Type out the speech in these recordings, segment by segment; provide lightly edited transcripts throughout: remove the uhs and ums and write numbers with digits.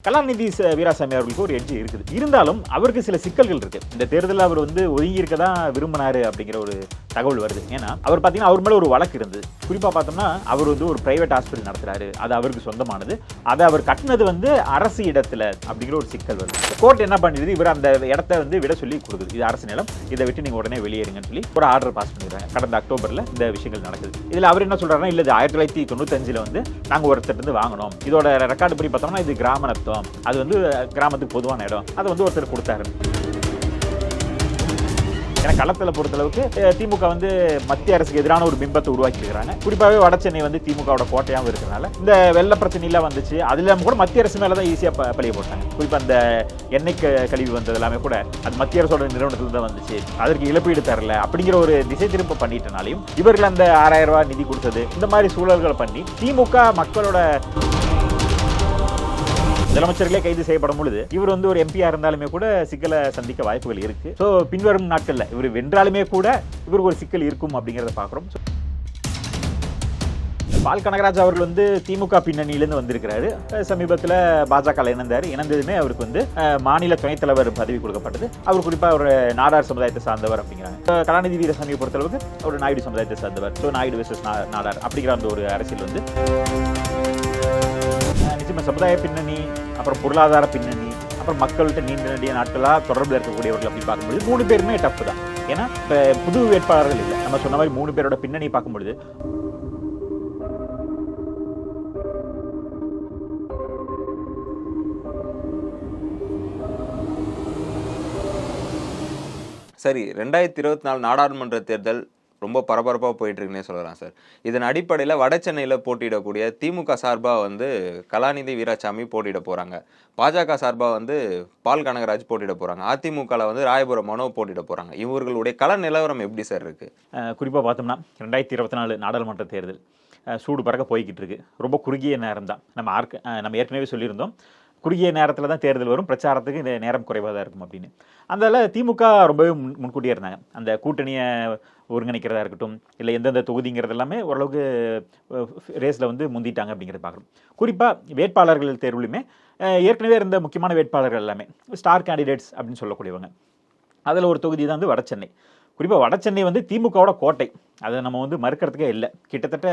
கலாநிதி வீராசாமி அவர்களுக்கு ஒரு எட்ஜ் இருக்குது. இருந்தாலும் அவருக்கு சில சிக்கல்கள் இருக்கு. இந்த தேர்தலில் அவர் ஒதுங்கி இருக்க தான் விரும்பினாரு அப்படிங்கிற ஒரு தகவல் வருது. ஏன்னா அவர் பார்த்தீங்கன்னா அவர் மேல ஒரு வழக்கு இருந்தது. குறிப்பா பார்த்தோம்னா அவர் ஒரு பிரைவேட் ஹாஸ்பிட்டல் நடத்துறாரு, அது அவருக்கு சொந்தமானது, அதை அவர் கட்டினது அரசு இடத்துல அப்படிங்கிற ஒரு சிக்கல் வருது. கோர்ட் என்ன பண்ணிடுது, இவர் அந்த இடத்த விட சொல்லி கொடுக்குது. இது அரசு நிலம், இதை விட்டு நீங்க உடனே வெளியேறுங்கன்னு சொல்லி ஒரு ஆர்டர் பாஸ் பண்ணிடுறாங்க. கடந்த அக்டோபர்ல இந்த விஷயங்கள் நடக்குது. இதுல அவர் என்ன சொல்றாருன்னா, இல்ல 1995 நாங்க ஒருத்தர் வாங்கணும், இதோட ரெக்கார்டு படி பார்த்தோம்னா இது கிராம நத்தம், அது கிராமத்துக்கு பொதுவான இடம், அதை ஒருத்தர் கொடுத்தாரு. ஏன்னா களத்தில் பொறுத்தளவுக்கு திமுக மத்திய அரசுக்கு எதிரான ஒரு பிம்பத்தை உருவாக்கி இருக்கிறாங்க. குறிப்பாகவே வட சென்னை திமுகவோட கோட்டையாகவும் இருக்கிறனால இந்த வெள்ள பிரச்சனைலாம் வந்துச்சு. அதுல கூட மத்திய அரசு மேலதான் ஈஸியா பழிய போட்டாங்க. குறிப்பா அந்த எண்ணெய் கழிவு வந்தது எல்லாமே கூட அது மத்திய அரசோட நிறுவனத்துல தான் வந்துச்சு, அதற்கு இழப்பீடு தரல அப்படிங்கிற ஒரு திசை திரும்ப பண்ணிட்டனாலையும் இவர்கள் அந்த 6000 ரூபாய் நிதி கொடுத்தது, இந்த மாதிரி சூழல்களை பண்ணி திமுக மக்களோட முதலமைச்சர்களே கைது செய்யப்படும் பொழுது இவர் ஒரு எம்பியா இருந்தாலுமே கூட சிக்கலை சந்திக்க வாய்ப்புகள் இருக்கு. ஸோ பின்வரும் நாட்கள்ல இவர் வென்றாலுமே கூட இவருக்கு ஒரு சிக்கல் இருக்கும் அப்படிங்கிறத பாக்குறோம். பால் கனகராஜ் அவர்கள் திமுக பின்னணியிலிருந்து வந்திருக்கிறாரு. சமீபத்தில் பாஜக இணைந்ததுமே அவருக்கு மாநில துணைத் தலைவர் பதவி கொடுக்கப்பட்டது. அவர் குறிப்பா ஒரு நாடார் சமுதாயத்தை சார்ந்தவர் அப்படிங்கிறாங்க. கலாநிதி வீராசாமியை பொறுத்தளவுக்கு ஒரு நாயுடு சமுதாயத்தை சார்ந்தவர். ஸோ நாயுடு வெர்சஸ் நாடார் அப்படிங்கிற அந்த ஒரு அரசியல் நிச்சயமா சமுதாய பின்னணி, அப்புறம் பொருளாதார பின்னணி, அப்புறம் மக்கள்கிட்ட நீண்ட நாட்களாக தொடர்பில் இருக்கக்கூடியவர்கள் அப்படி பார்க்கும்போது 3 பேருமே டஃப் தான். ஏன்னா இப்போ புது வேட்பாளர்கள் இல்லை. நம்ம சொன்ன மாதிரி 3 பேரோட பின்னணி பார்க்கும்பொழுது சரி, 2024 நாடாளுமன்ற தேர்தல் ரொம்ப பரபரப்பாக போயிட்டு இருக்குன்னே சொல்லலாம் சார். இதன் அடிப்படையில் வட சென்னையில் போட்டியிடக்கூடிய திமுக சார்பாக கலாநிதி வீராசாமி போட்டியிட போகிறாங்க. பாஜக சார்பாக பால் கனகராஜ் போட்டியிட போகிறாங்க. அதிமுகவில் ராயபுரம் மனோ போட்டியிட போகிறாங்க. இவர்களுடைய கள நிலவரம் எப்படி சார் இருக்கு? குறிப்பாக பார்த்தோம்னா 2024 நாடாளுமன்ற தேர்தல் சூடு பறக்க போய்கிட்டு இருக்கு. ரொம்ப குறுகிய நேரம் தான். நம்ம ஏற்கனவே சொல்லியிருந்தோம், குறுகிய நேரத்தில் தான் தேர்தல் வரும், பிரச்சாரத்துக்கு இந்த நேரம் குறைவாக தான் இருக்கும் அப்படின்னு. அதனால திமுக ரொம்பவே முன்கூட்டியே இருந்தாங்க. அந்த கூட்டணியை ஒருங்கிணைக்கிறதா இருக்கட்டும், இல்லை எந்தெந்த தொகுதிங்கிறது எல்லாமே ஓரளவுக்கு ரேஸில் முந்திட்டாங்க அப்படிங்கிறத பார்க்குறோம். குறிப்பாக வேட்பாளர்கள் தேர்வுலையுமே ஏற்கனவே இருந்த முக்கியமான வேட்பாளர்கள் எல்லாமே ஸ்டார் கேண்டிடேட்ஸ் அப்படின்னு சொல்லக்கூடியவங்க. அதில் ஒரு தொகுதி தான் வட சென்னை. குறிப்பாக வட சென்னை திமுகவோட கோட்டை, அதை நம்ம மறுக்கிறதுக்கே இல்லை. கிட்டத்தட்ட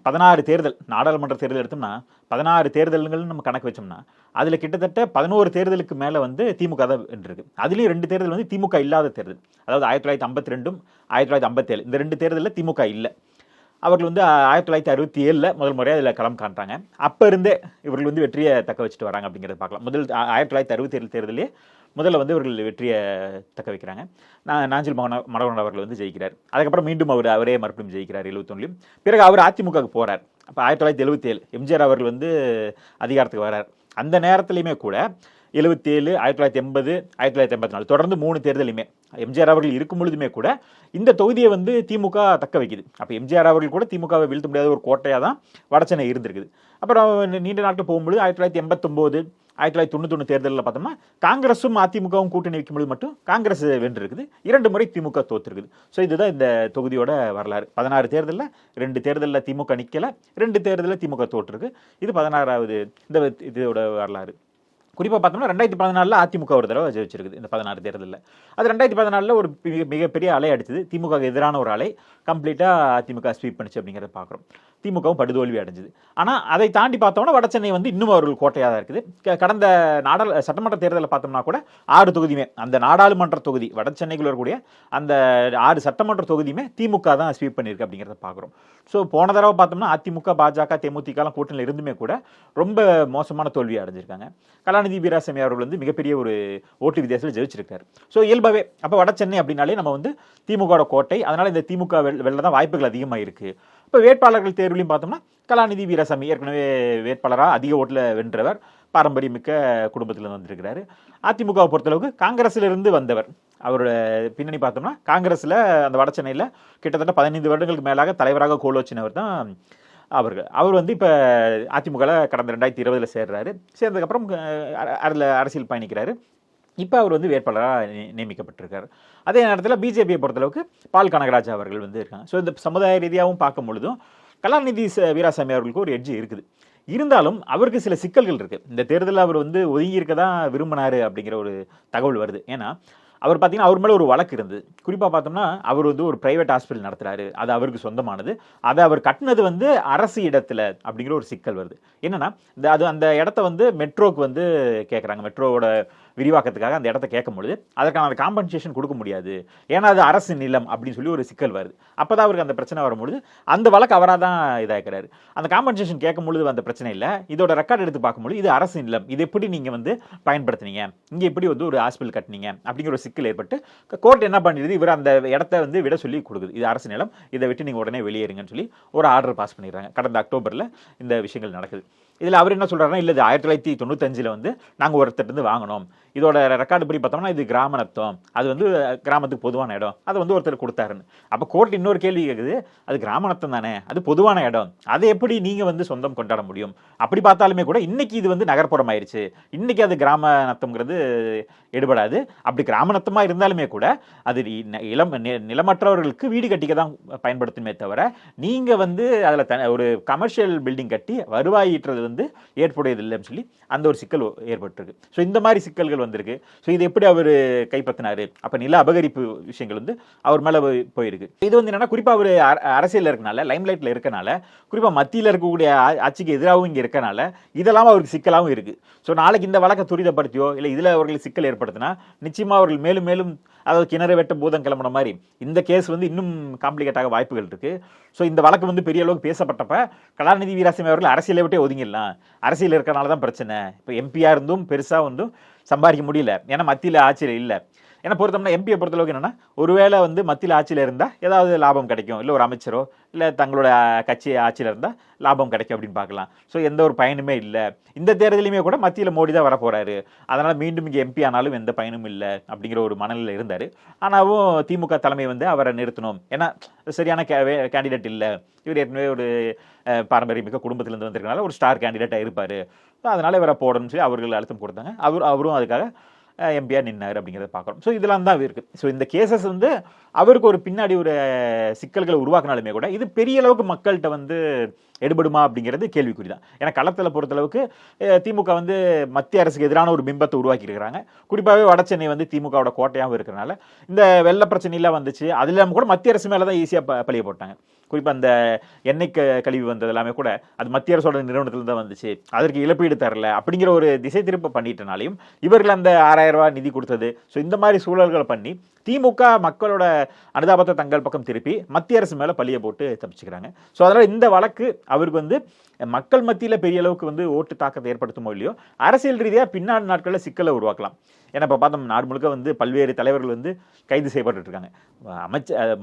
16 தேர்தல், நாடாளுமன்ற தேர்தல் எடுத்தோம்னா 16 தேர்தல்கள் நம்ம கணக்கு வச்சோம்னா அதில் கிட்டத்தட்ட 11 தேர்தலுக்கு மேலே திமுக தான் வென்றிருக்கு. அதுலேயும் 2 தேர்தல் திமுக இல்லாத தேர்தல். அதாவது 1952 1957 இந்த 2 தேர்தலில் திமுக இல்லை. அவர்கள் 1967 முதல் முறையாக அதில் களம் காண்றாங்க. அப்போ இருந்தே இவர்கள் வெற்றியை தக்க வச்சுட்டு வராங்க அப்படிங்கிறத பார்க்கலாம். முதல் 1967 தேர்தலே முதல்ல இவர்கள் வெற்றியை தக்க வைக்கிறாங்க. நாஞ்சில் மனோகரன் அவர்கள் ஜெயிக்கிறார். அதுக்கப்புறம் மீண்டும் அவரே மறுபடியும் ஜெயிக்கிறார் 71. பிறகு அவர் அதிமுகவுக்கு போகிறார். அப்போ 1977 எம்ஜிஆர் அவர்கள் அதிகாரத்துக்கு வரார். அந்த நேரத்துலையுமே கூட 77, 1980, 1984 தொடர்ந்து 3 தேர்தலையுமே எம்ஜிஆர் அவர்கள் இருக்கும் பொழுதுமே கூட இந்த தொகுதியை திமுக தக்க வைக்குது. அப்போ எம்ஜிஆர் அவர்கள் கூட திமுகவை வீழ்த்த முடியாத ஒரு கோட்டையாக தான் வடசென்னை இருந்திருக்குது. அப்புறம் நீண்ட நாட்கள் போகும்போது 1989, 1991 தேர்தலில் பார்த்தோம்னா காங்கிரஸும் அதிமுகவும் கூட்டணி வைக்கும்போது மட்டும் காங்கிரஸ் வென்றிருக்குது. 2 முறை திமுக தோற்றுருக்குது. ஸோ இதுதான் இந்த தொகுதியோட வரலாறு. 16 தேர்தலில் 2 தேர்தலில் திமுக நிற்கலை, 2 தேர்தலில் திமுக தோற்றுருக்கு. இது 16வது இதோட வரலாறு. குறிப்பாக பார்த்தோம்னா 2014 அதிமுக ஒரு தடவை ஜெயிச்சிருக்குது இந்த 16 தேர்தலில். அது 2014 ஒரு மிகப்பெரிய அலை அடிச்சது. திமுக எதிரான ஒரு அலை கம்ப்ளீட்டாக அதிமுக ஸ்வீப் பண்ணிச்சு அப்படிங்கிறத பார்க்குறோம். திமுகவும் படுதோல்வி அடைஞ்சது. ஆனால் அதை தாண்டி பார்த்தோம்னா வட சென்னை இன்னும் அவர்கள் கோட்டையாக தான் இருக்குது. கடந்த சட்டமன்ற தேர்தலில் பார்த்தோம்னா கூட 6 தொகுதியுமே, அந்த நாடாளுமன்ற தொகுதி வட சென்னைக்குள்ள இருக்கக்கூடிய அந்த 6 சட்டமன்ற தொகுதியுமே திமுக தான் ஸ்வீப் பண்ணியிருக்கு அப்படிங்கிறத பார்க்குறோம். ஸோ போன தடவை பார்த்தோம்னா அதிமுக, பாஜக, தேமுதிகலாம் கூட்டணியில் இருந்துமே கூட ரொம்ப மோசமான தோல்வியை அடைஞ்சிருக்காங்க. கலாநிதி வீராசாமி அவர்கள் மிகப்பெரிய ஒரு ஓட்டு வித்தியாசத்தில் ஜெயிச்சிருக்காரு. ஸோ இயல்பாகவே அப்போ வட சென்னை அப்படின்னாலே நம்ம திமுகவோட கோட்டை, அதனால இந்த திமுக வெளில தான் வாய்ப்புகள் அதிகமாக இருக்கு. இப்போ வேட்பாளர்கள் தேர்வுலையும் பார்த்தோம்னா கலாநிதி வீராசாமி ஏற்கனவே வேட்பாளராக அதிக ஓட்டில் வென்றவர், பாரம்பரியமிக்க குடும்பத்தில் வந்திருக்கிறாரு. அதிமுகவை பொறுத்தளவுக்கு காங்கிரஸ்ல இருந்து வந்தவர். அவரோட பின்னணி பார்த்தோம்னா காங்கிரஸ்ல அந்த வட சென்னையில் கிட்டத்தட்ட 15 வருடங்களுக்கு மேலாக தலைவராக கோலோச்சினவர் தான் அவர் இப்போ அதிமுகவில் கடந்த 2020 சேர்றாரு. சேர்ந்ததுக்கப்புறம் அதில் அரசியல் பயணிக்கிறாரு. இப்போ அவர் வேட்பாளராக நியமிக்கப்பட்டிருக்காரு. அதே நேரத்தில் பிஜேபியை பொறுத்தளவுக்கு பால் கனகராஜ் அவர்கள் இருக்காங்க. ஸோ இந்த சமுதாய ரீதியாகவும் பார்க்கும் பொழுதும் கலாநிதி வீராசாமி அவர்களுக்கு ஒரு எட்ஜ் இருக்குது. இருந்தாலும் அவருக்கு சில சிக்கல்கள் இருக்கு. இந்த தேர்தலில் அவர் வந்து ஒதுங்கி இருக்க தான் விரும்பினாரு அப்படிங்கிற ஒரு தகவல் வருது. ஏன்னா அவர் பார்த்தீங்கன்னா அவர் மேலே ஒரு வழக்கு இருந்தது. குறிப்பாக பார்த்தோம்னா அவர் வந்து ஒரு பிரைவேட் ஹாஸ்பிட்டல் நடத்துறாரு, அது அவருக்கு சொந்தமானது, அதை அவர் கட்டினது வந்து அரசு இடத்துல அப்படிங்கிற ஒரு சிக்கல் வருது. என்னன்னா அந்த இடத்த வந்து மெட்ரோக்கு வந்து கேட்குறாங்க. மெட்ரோவோட விரிவாக்கத்துக்காக அந்த இடத்த கேட்கும் பொழுது அதற்கான காம்பன்சேஷன் கொடுக்க முடியாது, ஏன்னா அது அரசு நிலம் அப்படின்னு சொல்லி ஒரு சிக்கல் வருது. அப்போதான் அவருக்கு அந்த பிரச்சனை வரும்பொழுது அந்த வழக்கு அவராக தான் இதாகிறாரு. அந்த காம்பன்சேஷன் கேட்கும் பொழுது அந்த பிரச்சனை இல்லை, இதோட ரெக்கார்டு எடுத்து பார்க்கும்போது இது அரசு நிலம், இது எப்படி நீங்கள் வந்து பயன்படுத்தினீங்க, இங்கே எப்படி வந்து ஒரு ஹாஸ்பிட்டல் கட்டினீங்க அப்படிங்கிற ஒரு சிக்கல் ஏற்பட்டு கோர்ட் என்ன பண்ணிடுது, இவர் அந்த இடத்த வந்து விட சொல்லி கொடுக்குது. இது அரசு நிலம், இதை விட்டு நீங்கள் உடனே வெளியேறுங்கன்னு சொல்லி ஒரு ஆர்டர் பாஸ் பண்ணிடுறாங்க. கடந்த அக்டோபரில் இந்த விஷயங்கள் நடக்குது. இதில் அவர் என்ன சொல்கிறாருன்னா, இல்லை இது 1995 வந்து நாங்கள் ஒருத்தர் வாங்கினோம், இதோட ரெக்கார்டு படி பார்த்தோம்னா இது கிராம நத்தம், அது வந்து கிராமத்துக்கு பொதுவான இடம், அதை வந்து ஒருத்தர் கொடுத்தாருன்னு. அப்போ கோர்ட் இன்னொரு கேள்வி கேட்குது, அது கிராம நத்தம் தானே, அது பொதுவான இடம், அதை எப்படி நீங்கள் வந்து சொந்தம் கொண்டாட முடியும்? அப்படி பார்த்தாலுமே கூட இன்னைக்கு இது வந்து நகர்ப்புறம் ஆயிடுச்சு, இன்னைக்கு அது கிராம நத்தம்ங்கிறது எடுபடாது. அப்படி கிராம நத்தமாக இருந்தாலுமே கூட அது நிலமற்றவர்களுக்கு வீடு கட்டிக்க தான் பயன்படுத்துமே தவிர நீங்கள் வந்து அதில் ஒரு கமர்ஷியல் பில்டிங் கட்டி வருவாய் ஈட்டுறது வந்து ஏற்புடையது இல்லைன்னு சொல்லி அந்த ஒரு சிக்கல் ஏற்பட்டிருக்கு. ஸோ இந்த மாதிரி சிக்கல்கள் வந்திருக்கு. ஸோ இது எப்படி அவர் கைப்பற்றினாரு, அப்போ நில அபகரிப்பு விஷயங்கள் வந்து அவர் மேலே போயிருக்கு. இது வந்து என்னன்னா குறிப்பாக அவர் அரசியலில் இருக்கனால, லைம்லைட்டில் இருக்கனால, குறிப்பாக மத்தியில் இருக்கக்கூடிய ஆட்சிக்கு எதிராகவும் இங்கே இருக்கனால இதெல்லாம் அவருக்கு சிக்கலாகவும் இருக்குது. ஸோ நாளைக்கு இந்த வழக்கை துரிதப்படுத்தியோ இல்லை இதில் அவர்களுக்கு சிக்கல் ஏற்படுத்தினா நிச்சயமாக அவர்கள் மேலும் மேலும், அதாவது கிணறு வெட்ட பூதம் கிளம்புன மாதிரி இந்த கேஸ் வந்து இன்னும் காம்ப்ளிகேட் ஆக வாய்ப்புகள் இருக்கு. ஸோ இந்த வழக்கு வந்து பெரிய அளவுக்கு பேசப்பட்டப்ப கலாநிதி வீராசாமி அவர்கள் அரசியலை விட்டே ஒதுங்கிடலாம், அரசியல் இருக்கனால தான் பிரச்சனை, இப்போ எம்பியா இருந்தும் பெருசாக வந்து சம்பாதிக்க முடியல, ஏன்னா மத்தியில் ஆட்சியில் இல்லை. ஏன்னா பொறுத்தோம்னா எம்பியை பொறுத்தளவுக்கு என்னன்னா, ஒருவேளை வந்து மத்தியில் ஆட்சியில் இருந்தால் ஏதாவது லாபம் கிடைக்கும், இல்லை ஒரு அமைச்சரோ இல்லை தங்களோட கட்சி ஆட்சியில் இருந்தால் லாபம் கிடைக்கும் அப்படின்னு பார்க்கலாம். ஸோ எந்த ஒரு பயனுமே இல்லை. இந்த தேர்தலையுமே கூட மத்தியில் மோடி தான் வரப்போறாரு, அதனால் மீண்டும் இங்கே எம்பி ஆனாலும் எந்த பயனும் இல்லை அப்படிங்கிற ஒரு மனநிலையில் இருந்தார். ஆனாலும் திமுக தலைமை வந்து அவரை நிறுத்தணும், ஏன்னா சரியான கேண்டிடேட் இல்லை, இவர் ஏற்கனவே ஒரு பாரம்பரியமிக்க குடும்பத்திலேருந்து வந்திருக்கனால ஒரு ஸ்டார் கேண்டிடேட்டாக இருப்பார், அதனால் இவரை போடணும்னு சொல்லி அவர்கள் அழுத்தம் கொடுத்தாங்க. அவரும் அதுக்காக எம்பியாக நின்னார் அப்படிங்கிறத பார்க்குறோம். ஸோ இதெல்லாம் தான் இருக்குது. ஸோ இந்த கேசஸ் வந்து அவருக்கு ஒரு பின்னாடி ஒரு சிக்கல்களை உருவாக்கினாலுமே கூட இது பெரிய அளவுக்கு மக்கள்கிட்ட வந்து எடுபடுமா அப்படிங்கிறது கேள்விக்குறி தான். ஏன்னா களத்தில் பொறுத்தளவுக்கு திமுக வந்து மத்திய அரசுக்கு எதிரான ஒரு பிம்பத்தை உருவாக்கி இருக்கிறாங்க. குறிப்பாகவே வட சென்னை வந்து திமுகவோட கோட்டையாகவும் இருக்கிறனால இந்த வெள்ள பிரச்சனைலாம் வந்துச்சு, அது இல்லாமல் கூட மத்திய அரசு மேலே தான் ஈஸியாக பழிய போட்டாங்க. குறிப்பாக அந்த எண்ணெய் கழிவு வந்தது எல்லாமே கூட அது மத்திய அரசோட நிறுவனத்தில் தான் வந்துச்சு, அதற்கு இழப்பீடு தரல அப்படிங்கிற ஒரு திசை திருப்ப பண்ணிட்டனாலையும் இவர்கள் அந்த 6000 ரூபாய் நிதி கொடுத்தது. ஸோ இந்த மாதிரி சூழல்களை பண்ணி திமுக மக்களோட அனுதாபத்தை தங்கள் பக்கம் திருப்பி மத்திய அரசு மேலே பழிய போட்டு தப்பிச்சுக்கிறாங்க. ஸோ அதனால் இந்த வழக்கு அவருக்கு வந்து மக்கள் மத்தியில் பெரிய அளவுக்கு வந்து ஓட்டு தாக்கத்தை ஏற்படுத்துமோ இல்லையோ, அரசியல் ரீதியாக பின்னாடி நாட்களில் சிக்கலை உருவாக்கலாம். ஏன்னா இப்போ பார்த்தோம் நாடு முழுக்க வந்து பல்வேறு தலைவர்கள் வந்து கைது செய்யப்பட்டு இருக்காங்க.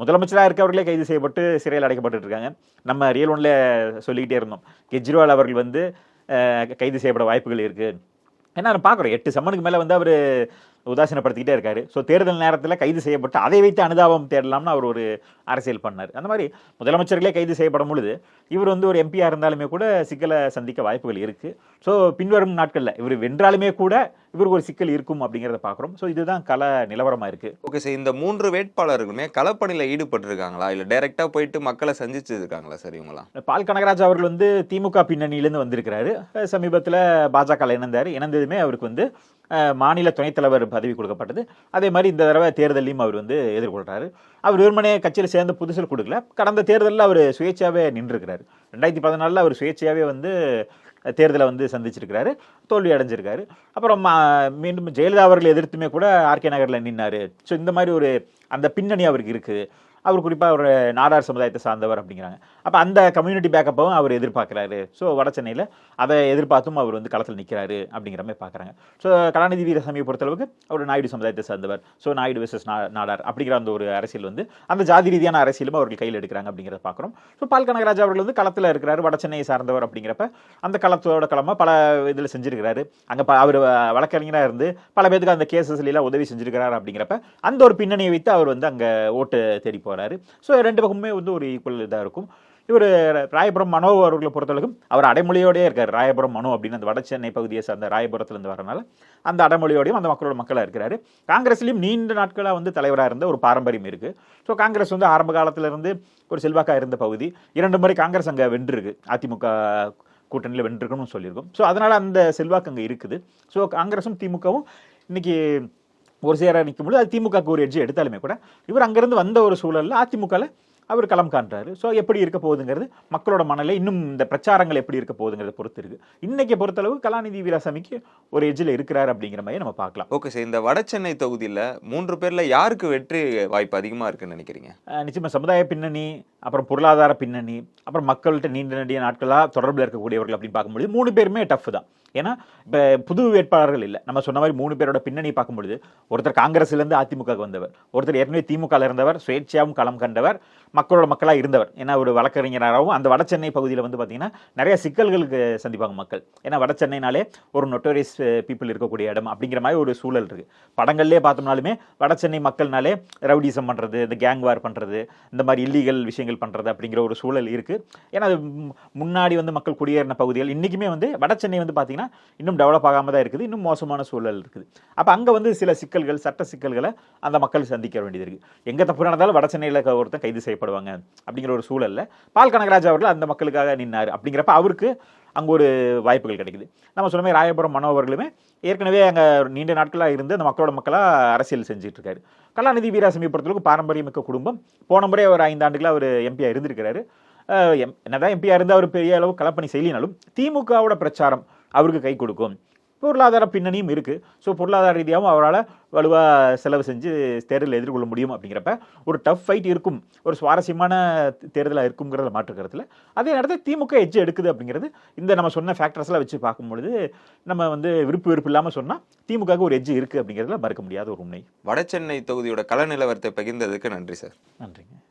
முதலமைச்சராக இருக்கவர்களே கைது செய்யப்பட்டு சிறையில் அடைக்கப்பட்டு இருக்காங்க. நம்ம ரியல் ஒன்ல சொல்லிக்கிட்டே இருந்தோம், கெஜ்ரிவால் அவர்கள் வந்து கைது செய்யப்பட வாய்ப்புகள் இருக்குது. ஏன்னா பார்க்குறோம் 8 சம்மனுக்கு மேலே வந்து அவர் உதாசீனப்படுத்திக்கிட்டே இருக்காரு. ஸோ தேர்தல் நேரத்தில் கைது செய்யப்பட்டு அதை வைத்து அனுதாபம் தேடலாம்னு அவர் ஒரு அரசியல் பண்ணார். அந்த மாதிரி முதலமைச்சர்களே கைது செய்யப்படும் பொழுது இவர் வந்து ஒரு எம்பியாக இருந்தாலுமே கூட சிக்கலை சந்திக்க வாய்ப்புகள் இருக்குது. ஸோ பின்வரும் நாட்களில் இவர் வென்றாலுமே கூட இவருக்கு ஒரு சிக்கல் இருக்கும் அப்படிங்கிறத பார்க்குறோம். ஸோ இதுதான் கள நிலவரமாக இருக்குது. ஓகே சார், இந்த 3 வேட்பாளர்களுமே களப்பணியில் ஈடுபட்டிருக்காங்களா, இல்லை டைரெக்டாக போயிட்டு மக்களை சந்திச்சு இருக்காங்களா சார் இவங்களாம்? பால் கனகராஜ் அவர்கள் வந்து திமுக பின்னணியிலேருந்து வந்திருக்கிறாரு. சமீபத்தில் பாஜக இணைந்ததுமே அவருக்கு வந்து மாநில துணைத் தலைவர் பதவி கொடுக்கப்பட்டது. அதே மாதிரி இந்த தடவை தேர்தலையும் அவர் வந்து எதிர்கொள்கிறாரு. அவர் வெறுமனே கட்சியில் சேர்ந்த புதுசில் கொடுக்கல, கடந்த தேர்தலில் அவர் சுயேட்சையாகவே நின்றுருக்கிறார். 2014 அவர் சுயேட்சையாகவே வந்து தேர்தலை வந்து சந்திச்சிருக்கிறாரு, தோல்வி அடைஞ்சிருக்காரு. அப்புறம் மீண்டும் ஜெயலலிதா அவர்கள் எதிர்த்துமே கூட ஆர்கே நகரில் நின்னார். ஸோ இந்த மாதிரி ஒரு அந்த பின்னணி அவருக்கு இருக்குது. அவர் குறிப்பாக ஒரு நாடார் சமுதாயத்தை சார்ந்தவர் அப்படிங்கிறாங்க. அப்போ அந்த கம்யூனிட்டி பேக்கப்பவும் அவர் எதிர்பார்க்குறாரு. ஸோ வட சென்னையில் அதை எதிர்பார்த்தும் அவர் வந்து களத்தில் நிற்கிறாரு அப்படிங்கிற மாதிரி பார்க்குறாங்க. ஸோ கலாநிதி வீராசாமியை பொறுத்தளவுக்கு அவர் நாயுடு சமுதாயத்தை சார்ந்தவர். ஸோ நாயுடு வெர்சஸ் நாடார் அப்படிங்கிற அந்த ஒரு அரசியல் வந்து அந்த ஜாதி ரீதியான அரசியலும் அவர்கள் கையில் எடுக்கிறாங்க அப்படிங்கிறத பார்க்குறோம். ஸோ பால் கனகராஜ் அவர்கள் வந்து களத்தில் இருக்கிறாரு, வட சென்னையை சார்ந்தவர் அப்படிங்கிறப்ப அந்த களத்தோட களமாக பல இதில் செஞ்சிருக்கிறாரு. அங்கே அவர் வழக்கறிஞராக இருந்து பல பேருக்கு அந்த கேசஸ்லாம் உதவி செஞ்சிருக்கிறார் அப்படிங்கிறப்ப அந்த ஒரு பின்னணியை வைத்து அவர் வந்து அங்கே ஓட்டு தேடி போகிறாரு. ஸோ 2 பக்கமுமே வந்து ஒரு ஈக்குவல் இதாக இருக்கும். இவர் ராயபுரம் மனோ அவர்களை பொறுத்தளவுக்கும் அவர் அடைமொழியோடய இருக்கார். ராயபுரம் மனோ அப்படின்னு அந்த வட சென்னை பகுதியை சார்ந்த ராயபுரத்துலேருந்து வரனால அந்த அடைமொழியோடையும் அந்த மக்களோட மக்களாக இருக்கிறாரு. காங்கிரஸ்லையும் நீண்ட நாட்களாக வந்து தலைவராக இருந்த ஒரு பாரம்பரியம் இருக்குது. ஸோ காங்கிரஸ் வந்து ஆரம்ப காலத்திலிருந்து ஒரு செல்வாக்காக இருந்த பகுதி. 2 முறை காங்கிரஸ் அங்கே வென்றிருக்கு அதிமுக கூட்டணியில் வென்றிருக்கணும்னு சொல்லியிருக்கோம். ஸோ அதனால் அந்த செல்வாக்கு அங்கே இருக்குது. ஸோ காங்கிரஸும் திமுகவும் இன்னைக்கு ஒரு சேர நிற்கும்போது அது திமுகவுக்கு ஒரு எட்ஜ் எடுத்தாலுமே கூட இவர் அங்கேருந்து வந்த ஒரு சூழலில் அதிமுகவில் அவர் களம் காண்றாரு. ஸோ எப்படி இருக்க போகுதுங்கிறது மக்களோட மனநிலை, இன்னும் இந்த பிரச்சாரங்கள் எப்படி இருக்க போகுதுங்கிறத பொறுத்து இருக்கு. இன்னைக்கு பொறுத்தளவு கலாநிதி வீராசாமிக்கு ஒரு எட்ஜில் இருக்கிறார் அப்படிங்கிற மாதிரி நம்ம பார்க்கலாம். ஓகே சார், இந்த வட சென்னை தொகுதியில் 3 பேர்ல யாருக்கு வெற்றி வாய்ப்பு அதிகமாக இருக்குன்னு நினைக்கிறீங்க? நிச்சயமா சமுதாய பின்னணி, அப்புறம் பொருளாதார பின்னணி, அப்புறம் மக்கள்கிட்ட நீண்ட நாட்களாக தொடர்பில் இருக்கக்கூடியவர்கள் அப்படின்னு பார்க்கும்பொழுது 3 பேருமே டஃப் தான். ஏன்னா இப்போ புது வேட்பாளர்கள் இல்லை. நம்ம சொன்ன மாதிரி 3 பேரோட பின்னணி பார்க்கும்பொழுது ஒருத்தர் காங்கிரஸ்லேருந்து அதிமுகவுக்கு வந்தவர், ஒருத்தர் ஏற்கனவே திமுகவில் இருந்தவர், சுயேட்சையாகவும் களம் கண்டவர், மக்களோட மக்களாக இருந்தவர். ஏன்னா ஒரு வழக்கறிஞராகவும் அந்த வட சென்னை பகுதியில் வந்து பார்த்தீங்கன்னா நிறைய சிக்கல்களுக்கு சந்திப்பாங்க மக்கள். ஏன்னா வட சென்னைனாலே ஒரு நொட்டோரியஸ் பீப்புள் இருக்கக்கூடிய இடம் அப்படிங்கிற மாதிரி ஒரு சூழல் இருக்குது. படங்கள்லேயே பார்த்தோம்னாலுமே வட சென்னை மக்கள்னாலே ரவுடிசம் பண்ணுறது, இந்த கேங் வார் பண்ணுறது, இந்த மாதிரி இல்லீகல் விஷயங்கள் பண்ணுறது அப்படிங்கிற ஒரு சூழல் இருக்குது. ஏன்னா அது முன்னாடி வந்து மக்கள் குடியேறின பகுதிகள் இன்றைக்குமே வந்து வட சென்னை வந்து பார்த்தீங்கன்னா இன்னும் டெவலப் ஆகாமல் தான் இருக்குது. இன்னும் மோசமான சூழல் இருக்குது. அப்போ அங்கே வந்து சில சிக்கல்கள், சட்ட சிக்கல்களை அந்த மக்கள் சந்திக்க வேண்டியது இருக்குது. எங்கே தப்பு நடந்தாலும் வட சென்னையில் ஒருத்தன் கைது செய்யப்படுவாங்க அப்படிங்கிற ஒரு சூழலில் பால் கனகராஜ் அவர்கள் அந்த மக்களுக்காக நின்னார். அப்படிங்கிறப்ப அவருக்கு அங்கே ஒரு வாய்ப்புகள் கிடைக்குது. நம்ம சொன்ன மாதிரி ராயபுரம் மனோ அவர்களுமே ஏற்கனவே அங்கே நீண்ட நாட்களாக இருந்து அந்த மக்களோட மக்களாக அரசியல் செஞ்சுட்டு இருக்காரு. கலாநிதி வீராசாமி பொறுத்தளவுக்கு பாரம்பரியமிக்க குடும்பம். போன முறை ஒரு 5 ஆண்டுகளாக அவர் எம்பியாக இருந்திருக்கிறாரு. என்னதான் எம்பியாக இருந்தால் அவர் பெரிய அளவு களப்பணி செய்யலினாலும் திமுகவோட பிரச்சாரம் அவருக்கு கை கொடுக்கும். பொருளாதார பின்னணியும் இருக்குது. ஸோ பொருளாதார ரீதியாகவும் அவரால் வலுவாக செலவு செஞ்சு தேர்தலில் எதிர்கொள்ள முடியும். அப்படிங்கிறப்ப ஒரு டஃப் ஃபைட் இருக்கும், ஒரு சுவாரஸ்யமான தேர்தலாக இருக்குங்கிறத மாற்றுக்கிறதுல. அதே நேரத்தில் திமுக எட்ஜ் எடுக்குது அப்படிங்கிறது இந்த நம்ம சொன்ன ஃபேக்டர்ஸ்லாம் வச்சு பார்க்கும்பொழுது நம்ம வந்து விருப்பு இல்லாமல் சொன்னால் திமுகவுக்கு ஒரு எட்ஜ் இருக்குது அப்படிங்கிறதுல மறுக்க முடியாத ஒரு உண்மை. வட சென்னை தொகுதியோட கள நிலவரத்தை பகிர்ந்ததுக்கு நன்றி சார். நன்றிங்க.